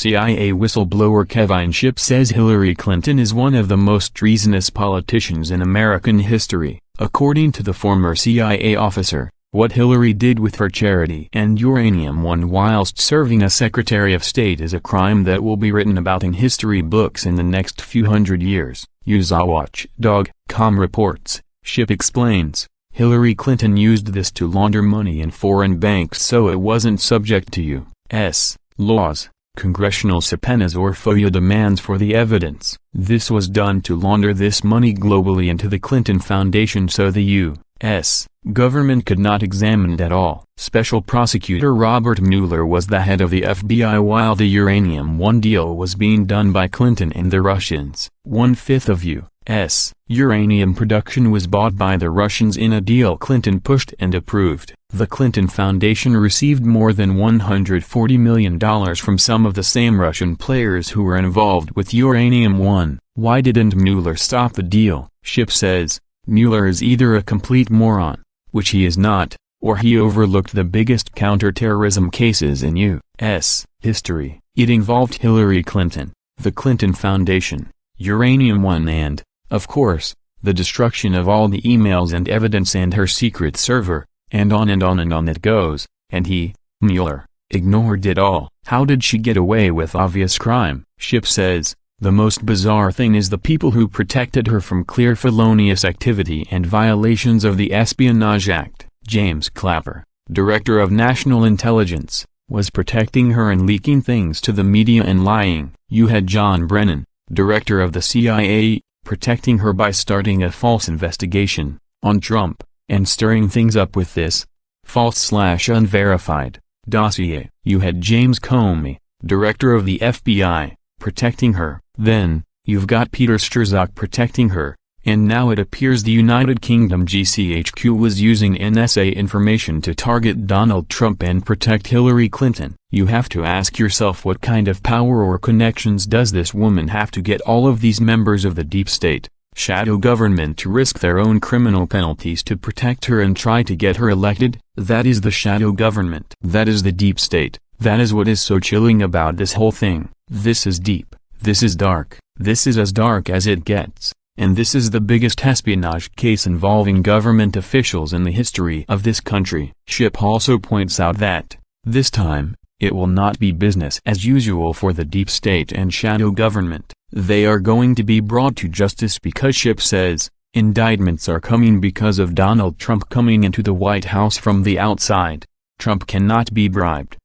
CIA whistleblower Kevin Shipp says Hillary Clinton is one of the most treasonous politicians in American history. According to the former CIA officer, what Hillary did with her charity and Uranium One whilst serving as Secretary of State is a crime that will be written about in history books in the next few hundred years. USA.com reports, Shipp explains, Hillary Clinton used this to launder money in foreign banks so it wasn't subject to U.S. laws, congressional subpoenas or FOIA demands for the evidence. This was done to launder this money globally into the Clinton Foundation so the U.S. government could not examine it at all. Special Prosecutor Robert Mueller was the head of the FBI while the Uranium One deal was being done by Clinton and the Russians. 1/5 of U.S. uranium production was bought by the Russians in a deal Clinton pushed and approved. The Clinton Foundation received more than $140 million from some of the same Russian players who were involved with Uranium One. Why didn't Mueller stop the deal? Shipp says, Mueller is either a complete moron, which he is not, or he overlooked the biggest counterterrorism cases in U.S. history. It involved Hillary Clinton, the Clinton Foundation, Uranium One and, of course, the destruction of all the emails and evidence and her secret server, and on and on and on it goes, and he, Mueller, ignored it all. How did she get away with obvious crime? Shipp says, the most bizarre thing is the people who protected her from clear felonious activity and violations of the Espionage Act. James Clapper, Director of National Intelligence, was protecting her and leaking things to the media and lying. You had John Brennan, Director of the CIA, protecting her by starting a false investigation on Trump, and stirring things up with this false/unverified dossier. You had James Comey, Director of the FBI, protecting her. Then, you've got Peter Strzok protecting her, and now it appears the United Kingdom GCHQ was using NSA information to target Donald Trump and protect Hillary Clinton. You have to ask yourself what kind of power or connections does this woman have to get all of these members of the deep state, shadow government to risk their own criminal penalties to protect her and try to get her elected? That is the shadow government. That is the deep state. That is what is so chilling about this whole thing. This is deep. This is dark. This is as dark as it gets. And this is the biggest espionage case involving government officials in the history of this country. Shipp also points out that, this time, it will not be business as usual for the deep state and shadow government. They are going to be brought to justice because Shipp says, indictments are coming because of Donald Trump coming into the White House from the outside. Trump cannot be bribed.